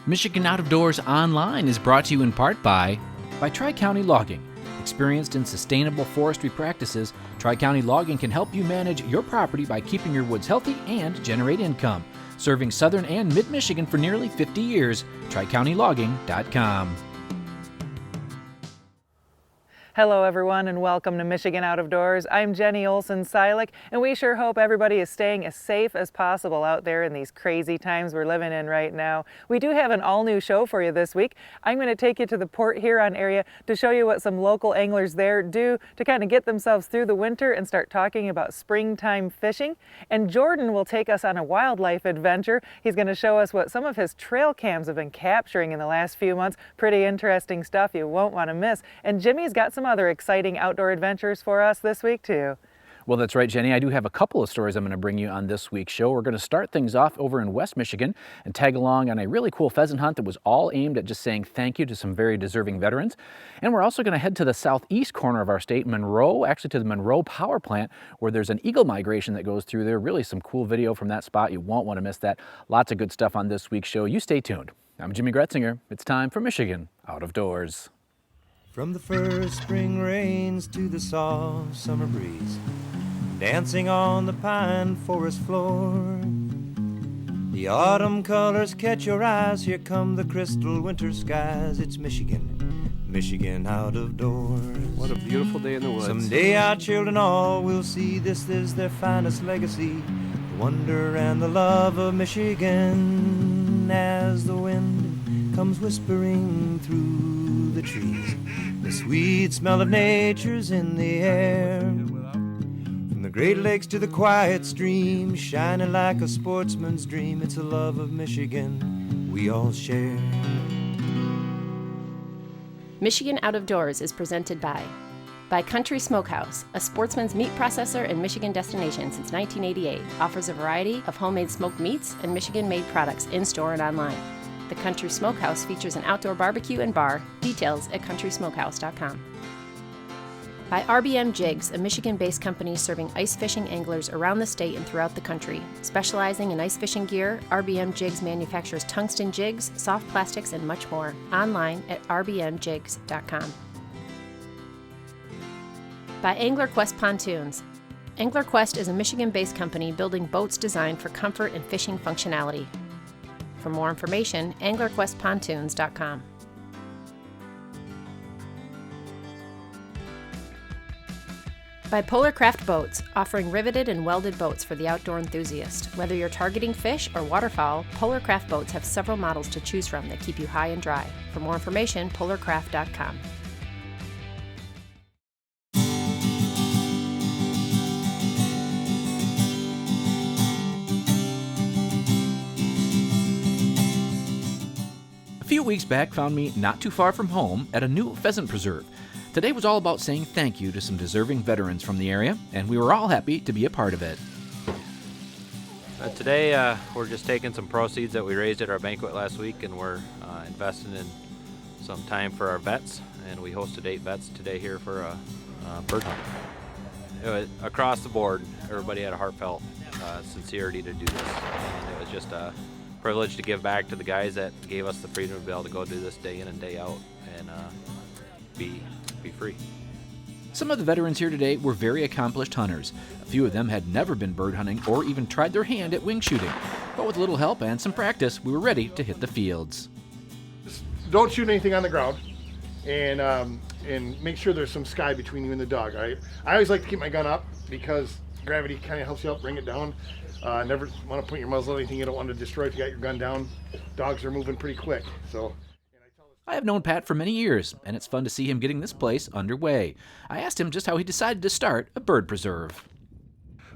Michigan Out of Doors Online is brought to you in part by Tri-County Logging. Experienced in sustainable forestry practices, Tri-County Logging can help you manage your property by keeping your woods healthy and generate income. Serving southern and mid-Michigan for nearly 50 years, TriCountyLogging.com. Hello everyone and welcome to Michigan Out of Doors. I'm Jenny Olson-Silik and we sure hope everybody is staying as safe as possible out there in these crazy times we're living in right now. We do have an all-new show for you this week. I'm going to take you to the Port Huron area to show you what some local anglers there do to kind of get themselves through the winter and start talking about springtime fishing. And Jordan will take us on a wildlife adventure. He's going to show us what some of his trail cams have been capturing in the last few months. Pretty interesting stuff you won't want to miss. And Jimmy's got some other exciting outdoor adventures for us this week too. Well, that's right, Jenny. I do have a couple of stories I'm going to bring you on this week's show. We're going to start things off over in West Michigan and tag along on a really cool pheasant hunt that was all aimed at just saying thank you to some very deserving veterans. And we're also going to head to the southeast corner of our state, Monroe, actually to the Monroe Power Plant, where there's an eagle migration that goes through there. Really some cool video from that spot. You won't want to miss that. Lots of good stuff on this week's show. You stay tuned. I'm Jimmy Gretzinger. It's time for Michigan Out of Doors. From the first spring rains to the soft summer breeze, dancing on the pine forest floor, the autumn colors catch your eyes. Here come the crystal winter skies. It's Michigan, Michigan out of doors. What a beautiful day in the woods. Someday our children all will see this is their finest legacy, the wonder and the love of Michigan. As the wind comes whispering through the trees, the sweet smell of nature's in the air. From the Great Lakes to the quiet stream, shining like a sportsman's dream. It's a love of Michigan we all share. Michigan Out of Doors is presented by Country Smokehouse, a sportsman's meat processor and Michigan destination since 1988. Offers a variety of homemade smoked meats and Michigan-made products in-store and online. The Country Smokehouse features an outdoor barbecue and bar. Details at countrysmokehouse.com. By RBM Jigs, a Michigan-based company serving ice fishing anglers around the state and throughout the country. Specializing in ice fishing gear, RBM Jigs manufactures tungsten jigs, soft plastics, and much more. Online at rbmjigs.com. By AnglerQuest Pontoons. AnglerQuest is a Michigan-based company building boats designed for comfort and fishing functionality. For more information, anglerquestpontoons.com. By Polar Craft Boats, offering riveted and welded boats for the outdoor enthusiast. Whether you're targeting fish or waterfowl, Polar Craft Boats have several models to choose from that keep you high and dry. For more information, polarcraft.com. A few weeks back found me not too far from home at a new pheasant preserve. Today was all about saying thank you to some deserving veterans from the area, and we were all happy to be a part of it. Today we're just taking some proceeds that we raised at our banquet last week, and we're investing in some time for our vets, and we hosted 8 vets today here for a bird hunt. Across the board, everybody had a heartfelt sincerity to do this, and it was just a privilege to give back to the guys that gave us the freedom to be able to go do this day in and day out and be free. Some of the veterans here today were very accomplished hunters. A few of them had never been bird hunting or even tried their hand at wing shooting. But with a little help and some practice, we were ready to hit the fields. Don't shoot anything on the ground, and make sure there's some sky between you and the dog. I always like to keep my gun up because gravity kind of helps you out bring it down. Never want to point your muzzle at anything you don't want to destroy if you got your gun down. Dogs are moving pretty quick, so. I have known Pat for many years, and it's fun to see him getting this place underway. I asked him just how he decided to start a bird preserve.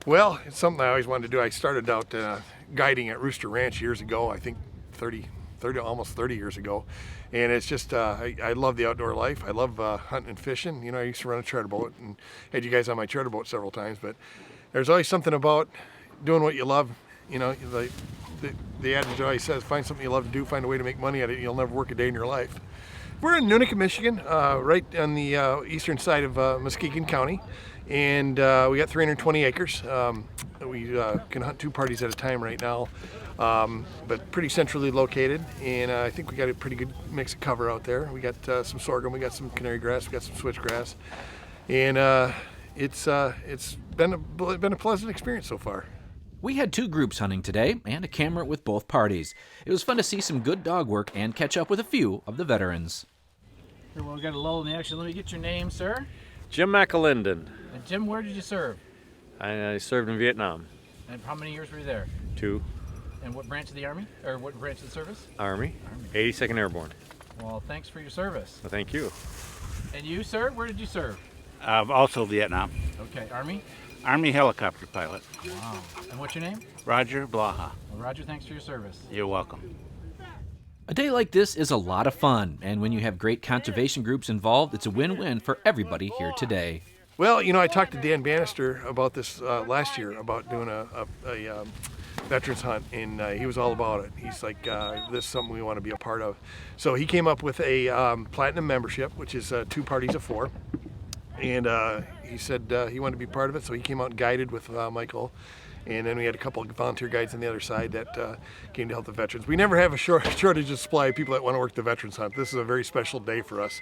Well, it's something I always wanted to do. I started out guiding at Rooster Ranch years ago, I think almost 30 years ago. And it's just, I love the outdoor life. I love hunting and fishing. You know, I used to run a charter boat and had you guys on my charter boat several times, but there's always something about doing what you love. You know, the adage always says, find something you love to do, find a way to make money at it, you'll never work a day in your life. We're in Unica, Michigan, right on the eastern side of Muskegon County, and we got 320 acres. We can hunt 2 parties at a time right now, but pretty centrally located, and I think we got a pretty good mix of cover out there. We got some sorghum, we got some canary grass, we got some switchgrass, and it's been a pleasant experience so far. We had 2 groups hunting today and a camera with both parties. It was fun to see some good dog work and catch up with a few of the veterans. Here, well, we got a lull in the action. Let me get your name, sir. Jim McAlinden. And Jim, where did you serve? I served in Vietnam. And how many years were you there? 2. And what branch of the Army? Or what branch of the service? Army. 82nd Airborne. Well, thanks for your service. Well, thank you. And you, sir, where did you serve? Also Vietnam. Okay, Army? Army helicopter pilot. Wow. And what's your name? Roger Blaha. Well, Roger, thanks for your service. You're welcome. A day like this is a lot of fun, and when you have great conservation groups involved, it's a win-win for everybody here today. Well, you know, I talked to Dan Bannister about this last year, about doing a veterans hunt, and he was all about it. He's like, this is something we want to be a part of. So he came up with a platinum membership, which is 2 parties of 4. And he said he wanted to be part of it, so he came out and guided with Michael. And then we had a couple of volunteer guides on the other side that came to help the veterans. We never have a shortage of supply of people that want to work the veterans hunt. This is a very special day for us.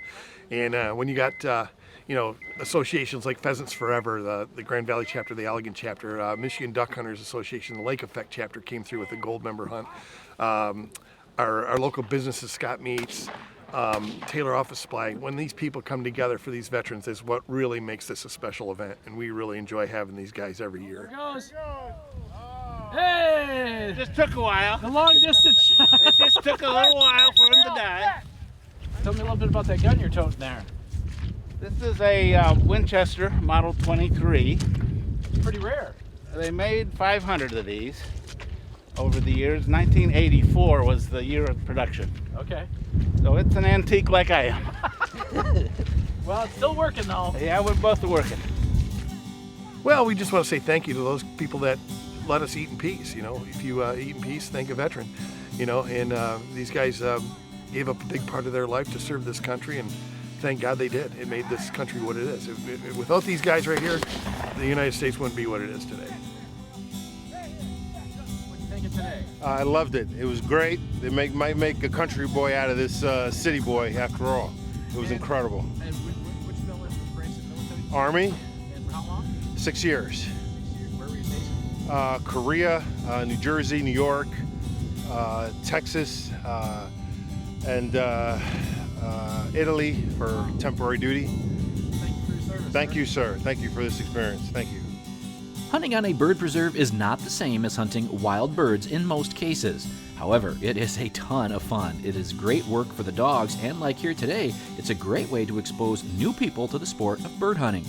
And when you got, you know, associations like Pheasants Forever, the Grand Valley chapter, the Allegan chapter, Michigan Duck Hunters Association, the Lake Effect chapter came through with a gold member hunt. Our local businesses, Scott Meats, Taylor Office Supply, when these people come together for these veterans is what really makes this a special event, and we really enjoy having these guys every year. There goes. Hey! It just took a while. The long distance shot. It just took a little while for him to die. Tell me a little bit about that gun you're toting there. This is a Winchester Model 23. It's pretty rare. They made 500 of these over the years. 1984 was the year of production. Okay. So it's an antique like I am. Well, it's still working though. Yeah, we're both working. Well, we just want to say thank you to those people that let us eat in peace. You know, if you eat in peace, thank a veteran. You know, and these guys gave up a big part of their life to serve this country, and thank God they did. It made this country what it is. Without these guys right here, the United States wouldn't be what it is today. What do you think of today? I loved it. It was great. They might make a country boy out of this city boy after all. It was incredible. And which branch of the military? Army, And for how long? 6 years. 6 years. Where were you stationed? Korea, New Jersey, New York, Texas, and Italy for temporary duty. Thank you for your service. Thank you, sir. Thank you for this experience. Thank you. Hunting on a bird preserve is not the same as hunting wild birds in most cases. However, it is a ton of fun. It is great work for the dogs, and like here today, it's a great way to expose new people to the sport of bird hunting.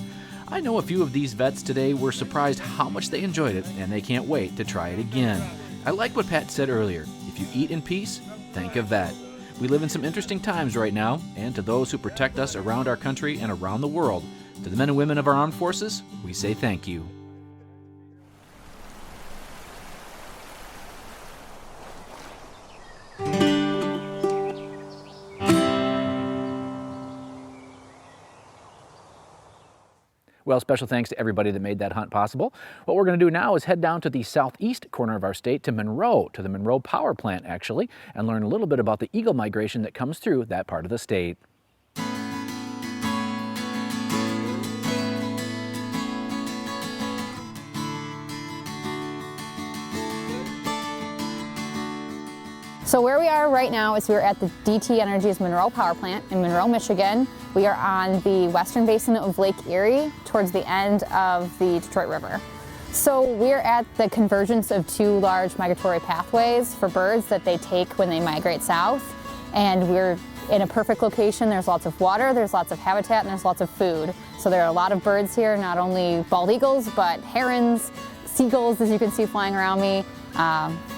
I know a few of these vets today were surprised how much they enjoyed it, and they can't wait to try it again. I like what Pat said earlier. If you eat in peace, thank a vet. We live in some interesting times right now, and to those who protect us around our country and around the world, to the men and women of our armed forces, we say thank you. Well, special thanks to everybody that made that hunt possible. What we're going to do now is head down to the southeast corner of our state to Monroe, to the Monroe Power Plant actually, and learn a little bit about the eagle migration that comes through that part of the state. So where we are right now is we're at the DT Energy's Monroe Power Plant in Monroe, Michigan. We are on the western basin of Lake Erie towards the end of the Detroit River. So we're at the convergence of 2 large migratory pathways for birds that they take when they migrate south. And we're in a perfect location. There's lots of water, there's lots of habitat, and there's lots of food. So there are a lot of birds here, not only bald eagles, but herons, seagulls, as you can see flying around me.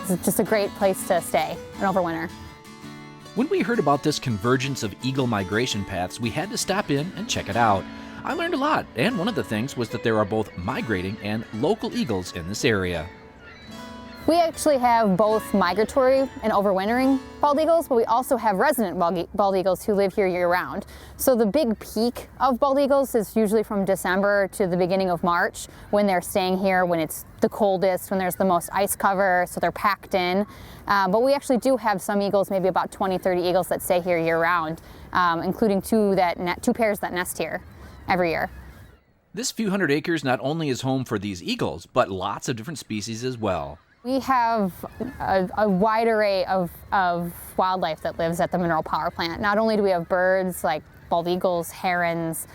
It's just a great place to stay and overwinter. When we heard about this convergence of eagle migration paths, we had to stop in and check it out. I learned a lot, and one of the things was that there are both migrating and local eagles in this area. We actually have both migratory and overwintering bald eagles, but we also have resident bald eagles who live here year-round. So the big peak of bald eagles is usually from December to the beginning of March, when they're staying here, when it's the coldest, when there's the most ice cover, so they're packed in. But we actually do have some eagles, maybe about 20, 30 eagles that stay here year-round, including two pairs that nest here every year. This few hundred acres not only is home for these eagles, but lots of different species as well. We have a wide array of wildlife that lives at the mineral power plant. Not only do we have birds like bald eagles, herons,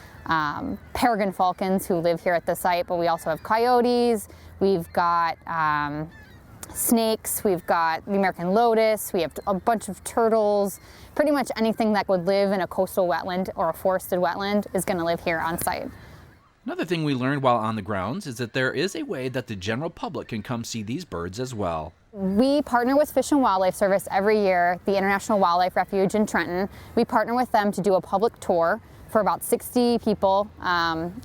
peregrine falcons who live here at the site, but we also have coyotes, we've got snakes, we've got the American lotus, we have a bunch of turtles. Pretty much anything that would live in a coastal wetland or a forested wetland is going to live here on site. Another thing we learned while on the grounds is that there is a way that the general public can come see these birds as well. We partner with Fish and Wildlife Service every year, the International Wildlife Refuge in Trenton. We partner with them to do a public tour for about 60 people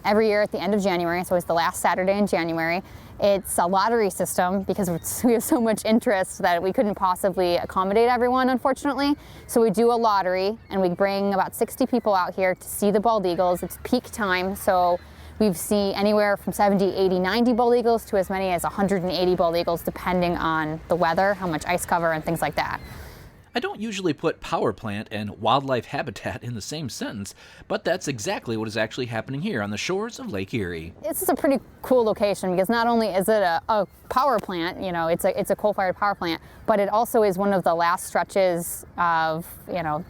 every year at the end of January. It's always the last Saturday in January. It's a lottery system because we have so much interest that we couldn't possibly accommodate everyone, unfortunately. So we do a lottery and we bring about 60 people out here to see the bald eagles. It's peak time, so we've seen anywhere from 70, 80, 90 bald eagles to as many as 180 bald eagles, depending on the weather, how much ice cover, and things like that. I don't usually put power plant and wildlife habitat in the same sentence, but that's exactly what is actually happening here on the shores of Lake Erie. This is a pretty cool location because not only is it a power plant, you know, it's a coal-fired power plant, but it also is one of the last stretches of, you know,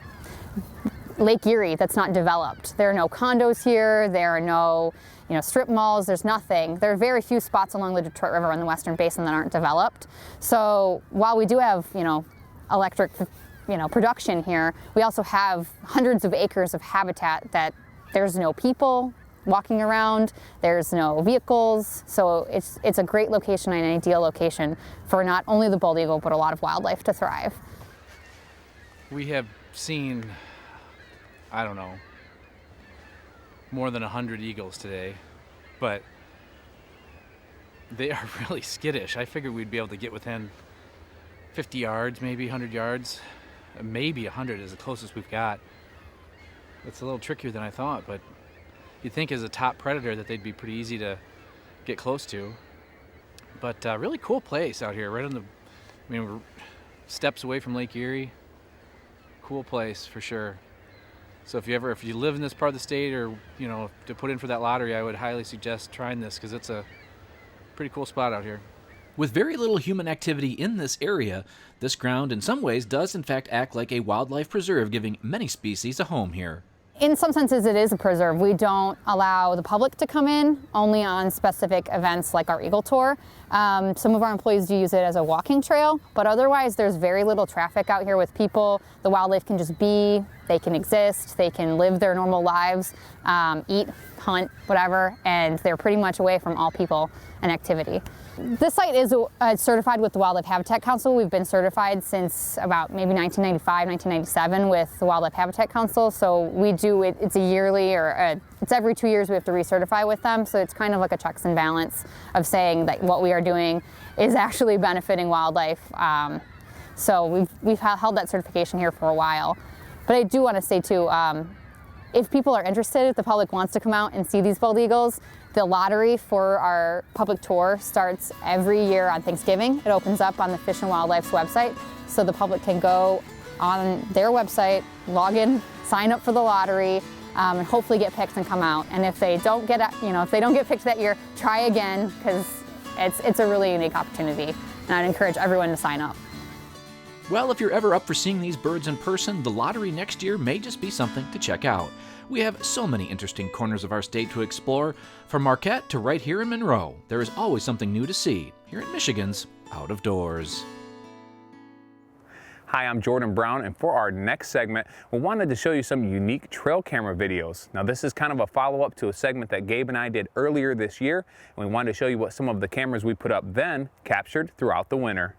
Lake Erie that's not developed. There are no condos here, there are no, you know, strip malls, there's nothing. There are very few spots along the Detroit River in the Western Basin that aren't developed. So while we do have, you know, electric, you know, production here, we also have hundreds of acres of habitat that there's no people walking around, there's no vehicles, so it's a great location and an ideal location for not only the bald eagle but a lot of wildlife to thrive. We have seen, I don't know, more than 100 eagles today, but they are really skittish. I figured we'd be able to get within 50 yards, maybe 100 yards. Maybe 100 is the closest we've got. It's a little trickier than I thought, but you'd think as a top predator that they'd be pretty easy to get close to. But really cool place out here, right on the, I mean, we're steps away from Lake Erie. Cool place for sure. So if you live in this part of the state, or, you know, to put in for that lottery, I would highly suggest trying this because it's a pretty cool spot out here. With very little human activity in this area, this ground in some ways does in fact act like a wildlife preserve, giving many species a home here. In some senses, it is a preserve. We don't allow the public to come in, only on specific events like our Eagle Tour. Some of our employees do use it as a walking trail, but otherwise there's very little traffic out here with people. The wildlife can just be, they can exist, they can live their normal lives, eat, hunt, whatever, and they're pretty much away from all people and activity. This site is certified with the Wildlife Habitat Council. We've been certified since about maybe 1995, 1997 with the Wildlife Habitat Council. So we do it, it's a yearly or it's every 2 years we have to recertify with them. So it's kind of like a checks and balance of saying that what we are doing is actually benefiting wildlife. So we've held that certification here for a while. But I do want to say too, if people are interested, if the public wants to come out and see these bald eagles, the lottery for our public tour starts every year on Thanksgiving. It opens up on the Fish and Wildlife's website, so the public can go on their website, log in, sign up for the lottery, and hopefully get picked and come out. And if they don't get, if they don't get picked that year, try again, because it's a really unique opportunity, and I'd encourage everyone to sign up. Well, if you're ever up for seeing these birds in person, the lottery next year may just be something to check out. We have so many interesting corners of our state to explore. From Marquette to right here in Monroe, there is always something new to see here in Michigan's Out of Doors. Hi, I'm Jordan Brown, and for our next segment, we wanted to show you some unique trail camera videos. Now, this is kind of a follow-up to a segment that Gabe and I did earlier this year, and we wanted to show you what some of the cameras we put up then captured throughout the winter.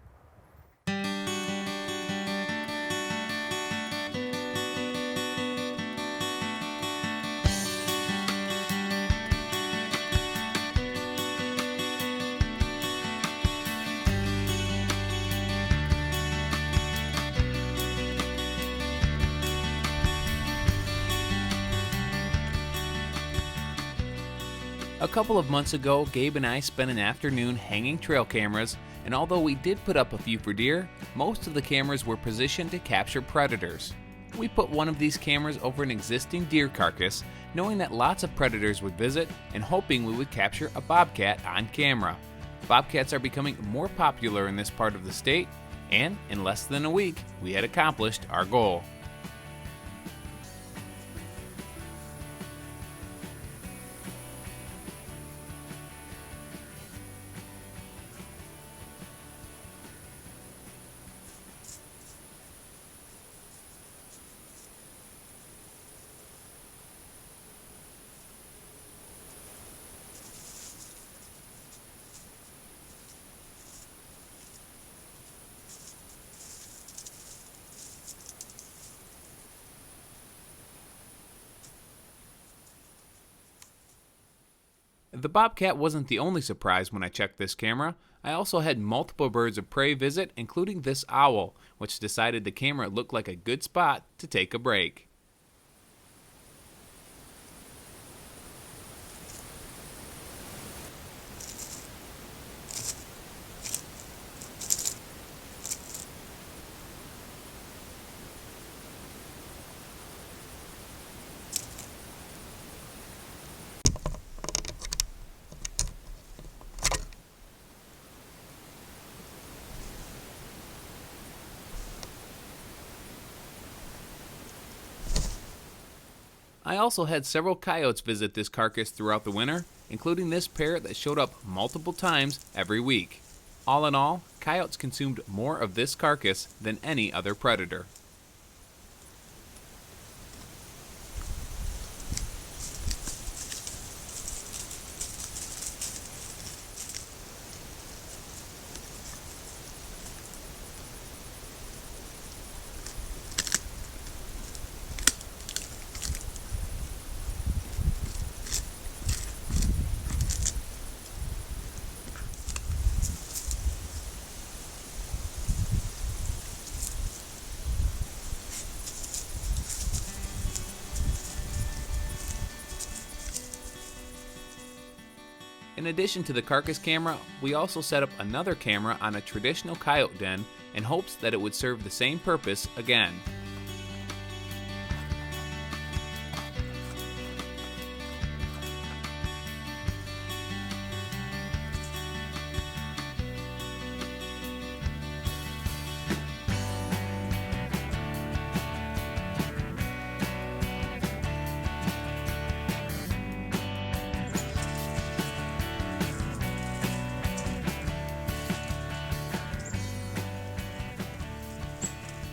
A couple of months ago, Gabe and I spent an afternoon hanging trail cameras, and although we did put up a few for deer, most of the cameras were positioned to capture predators. We put one of these cameras over an existing deer carcass, knowing that lots of predators would visit and hoping we would capture a bobcat on camera. Bobcats are becoming more popular in this part of the state, and in less than a week, we had accomplished our goal. The bobcat wasn't the only surprise when I checked this camera. I also had multiple birds of prey visit, including this owl, which decided the camera looked like a good spot to take a break. I also had several coyotes visit this carcass throughout the winter, including this pair that showed up multiple times every week. All in all, coyotes consumed more of this carcass than any other predator. In addition to the carcass camera, we also set up another camera on a traditional coyote den in hopes that it would serve the same purpose again.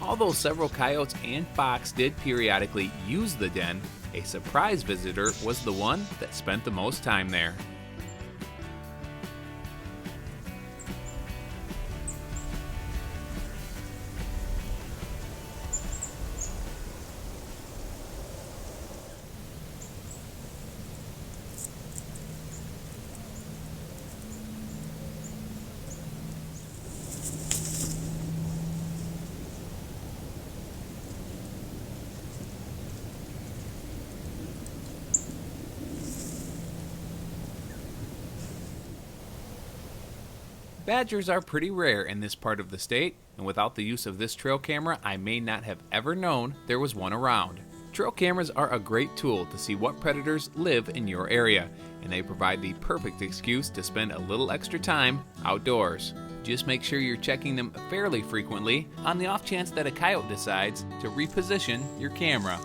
Although several coyotes and fox did periodically use the den, a surprise visitor was the one that spent the most time there. Badgers are pretty rare in this part of the state, and without the use of this trail camera, I may not have ever known there was one around. Trail cameras are a great tool to see what predators live in your area, and they provide the perfect excuse to spend a little extra time outdoors. Just make sure you're checking them fairly frequently on the off chance that a coyote decides to reposition your camera.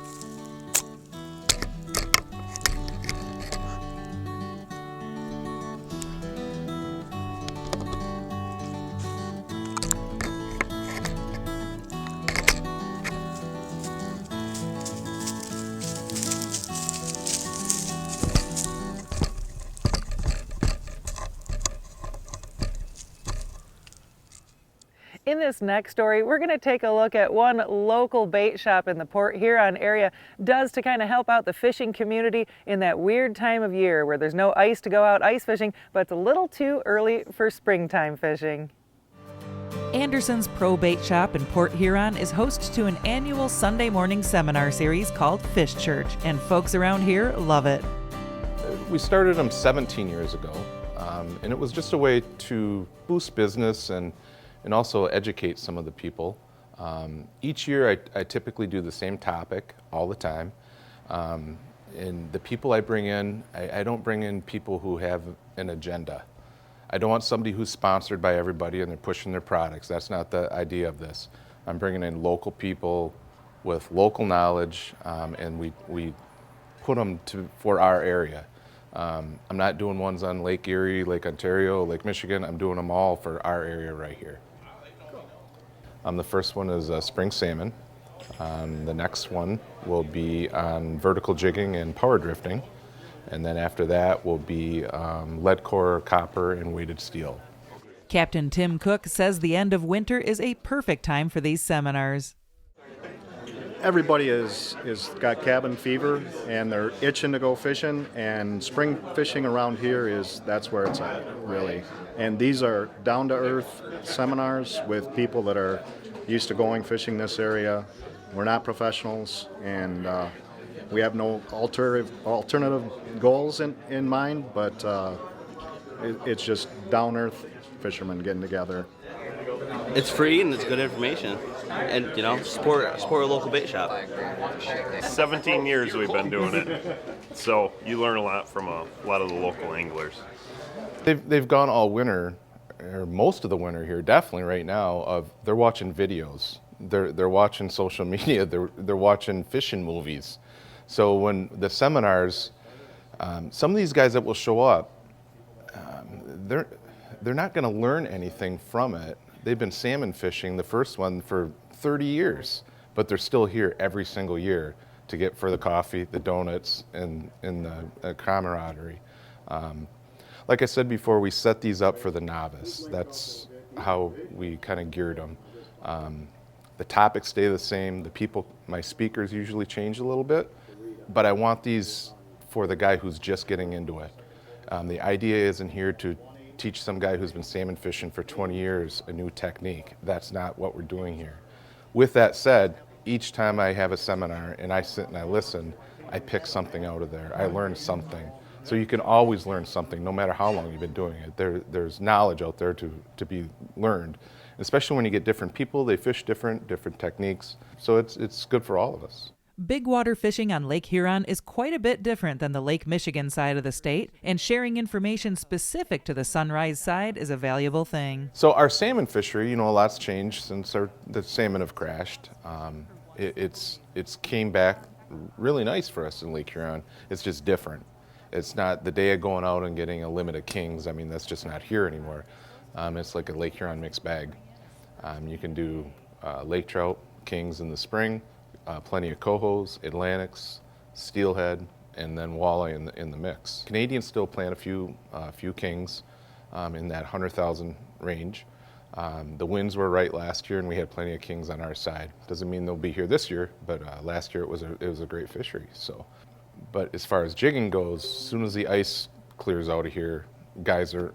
In this next story, we're going to take a look at one local bait shop in the Port Huron area does to kind of help out the fishing community in that weird time of year where there's no ice to go out ice fishing, but it's a little too early for springtime fishing. Anderson's Pro Bait Shop in Port Huron is host to an annual Sunday morning seminar series called Fish Church, and folks around here love it. We started them 17 years ago, and it was just a way to boost business and also educate some of the people. Each year I typically do the same topic all the time. And the people I bring in, I don't bring in people who have an agenda. I don't want somebody who's sponsored by everybody and they're pushing their products. That's not the idea of this. I'm bringing in local people with local knowledge, and we put them for our area. I'm not doing ones on Lake Erie, Lake Ontario, Lake Michigan. I'm doing them all for our area right here. The first one is spring salmon. The next one will be on vertical jigging and power drifting. And then after that will be lead core, copper, and weighted steel. Captain Tim Cook says the end of winter is a perfect time for these seminars. Everybody is got cabin fever and they're itching to go fishing, and spring fishing around here that's where it's at, really. And these are down-to-earth seminars with people that are used to going fishing this area. We're not professionals, and we have no alternative goals in mind, but it's just down-earth fishermen getting together. It's free and it's good information, and support a local bait shop. 17 years we've been doing it, so you learn a lot from a lot of the local anglers. They've gone all winter, or most of the winter here, definitely right now. They're watching videos, they're watching social media, they're watching fishing movies. So when the seminars, some of these guys that will show up, they're not going to learn anything from it. They've been salmon fishing, the first one, for 30 years, but they're still here every single year to get for the coffee, the donuts, and the camaraderie. Like I said before, we set these up for the novice. That's how we kind of geared them. The topics stay the same. The people, my speakers usually change a little bit, but I want these for the guy who's just getting into it. The idea isn't here to teach some guy who's been salmon fishing for 20 years a new technique. That's not what we're doing here. With that said, each time I have a seminar and I sit and I listen, I pick something out of there. I learn something. So you can always learn something, no matter how long you've been doing it. There's knowledge out there to be learned, especially when you get different people. They fish different techniques. So it's good for all of us. Big water fishing on Lake Huron is quite a bit different than the Lake Michigan side of the state, and sharing information specific to the Sunrise side is a valuable thing. So our salmon fishery, a lot's changed since the salmon have crashed. It's came back really nice for us in Lake Huron. It's just different. It's not the day of going out and getting a limit of kings. I mean, that's just not here anymore. It's like a Lake Huron mixed bag. You can do lake trout, kings in the spring, plenty of cohos, Atlantics, steelhead, and then walleye in the mix. Canadians still plant a few kings in that 100,000 range. The winds were right last year, and we had plenty of kings on our side. Doesn't mean they'll be here this year, but last year it was a great fishery. So, but as far as jigging goes, as soon as the ice clears out of here, guys are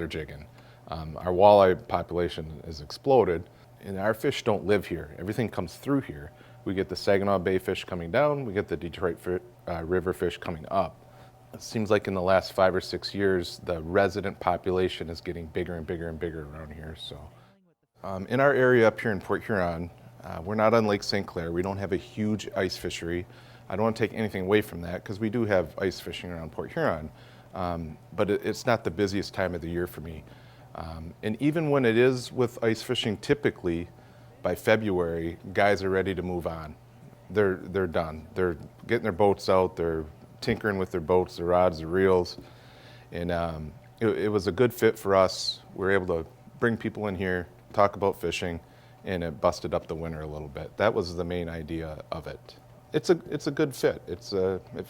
jigging. Our walleye population has exploded, and our fish don't live here. Everything comes through here. We get the Saginaw Bay fish coming down, we get the Detroit River fish coming up. It seems like in the last 5 or 6 years, the resident population is getting bigger and bigger and bigger around here. So, in our area up here in Port Huron, we're not on Lake St. Clair. We don't have a huge ice fishery. I don't want to take anything away from that because we do have ice fishing around Port Huron, but it's not the busiest time of the year for me. And even when it is with ice fishing, typically, by February, guys are ready to move on. They're done. They're getting their boats out. They're tinkering with their boats, their rods, their reels. And it was a good fit for us. We were able to bring people in here, talk about fishing, and it busted up the winter a little bit. That was the main idea of it. It's a good fit. It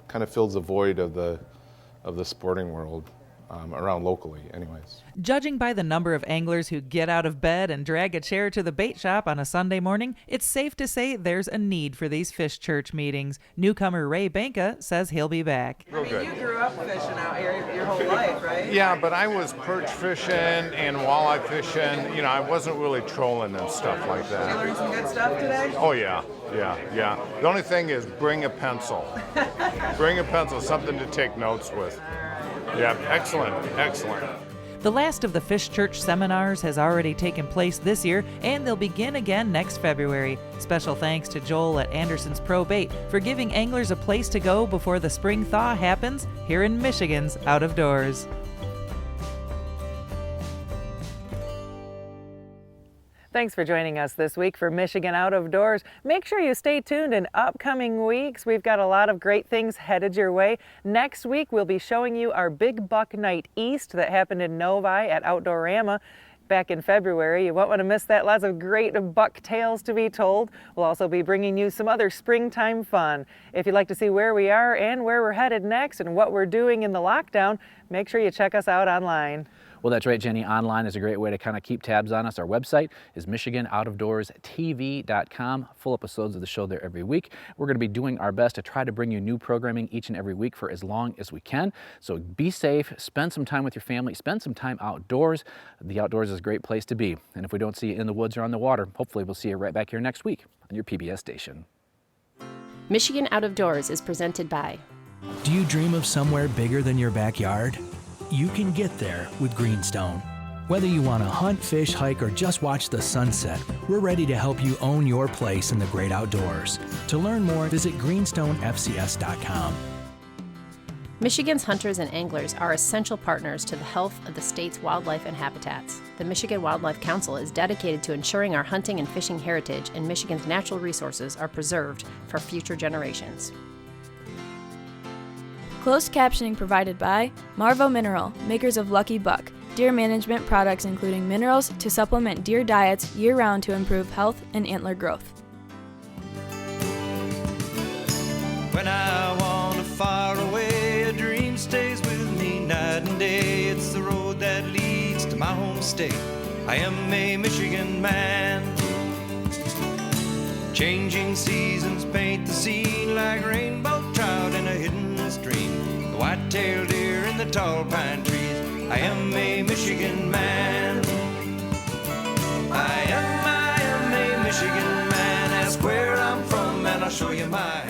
kind of fills the void of the sporting world around locally anyways. Judging by the number of anglers who get out of bed and drag a chair to the bait shop on a Sunday morning, it's safe to say there's a need for these fish church meetings. Newcomer Ray Banka says he'll be back. I mean, you grew up fishing out here your whole life, right? Yeah, but I was perch fishing and walleye fishing. You know, I wasn't really trolling and stuff like Did you that. learn some good stuff today? Oh yeah. The only thing is bring a pencil. Bring a pencil, something to take notes with. Yeah, excellent. The last of the Fish Church seminars has already taken place this year, and they'll begin again next February. Special thanks to Joel at Anderson's Pro Bait for giving anglers a place to go before the spring thaw happens here in Michigan's Out of Doors. Thanks for joining us this week for Michigan Out of Doors. Make sure you stay tuned in upcoming weeks. We've got a lot of great things headed your way. Next week, we'll be showing you our Big Buck Night East that happened in Novi at Outdoorama back in February. You won't want to miss that. Lots of great buck tales to be told. We'll also be bringing you some other springtime fun. If you'd like to see where we are and where we're headed next and what we're doing in the lockdown, make sure you check us out online. Well, that's right, Jenny. Online is a great way to kind of keep tabs on us. Our website is MichiganOutofDoorsTV.com. Full episodes of the show there every week. We're going to be doing our best to try to bring you new programming each and every week for as long as we can. So be safe, spend some time with your family, spend some time outdoors. The outdoors is a great place to be. And if we don't see you in the woods or on the water, hopefully we'll see you right back here next week on your PBS station. Michigan Out of Doors is presented by. Do you dream of somewhere bigger than your backyard? You can get there with Greenstone. Whether you want to hunt, fish, hike, or just watch the sunset, we're ready to help you own your place in the great outdoors. To learn more, visit greenstonefcs.com. Michigan's hunters and anglers are essential partners to the health of the state's wildlife and habitats. The Michigan Wildlife Council is dedicated to ensuring our hunting and fishing heritage and Michigan's natural resources are preserved for future generations. Closed captioning provided by Marvo Mineral, makers of Lucky Buck, deer management products including minerals to supplement deer diets year-round to improve health and antler growth. When I wander far away, a dream stays with me night and day. It's the road that leads to my home state. I am a Michigan man. Changing seasons paint the scene like rainbow trout in a hidden stream. The white-tailed deer in the tall pine trees. I am a Michigan man. I am a Michigan man. Ask where I'm from and I'll show you my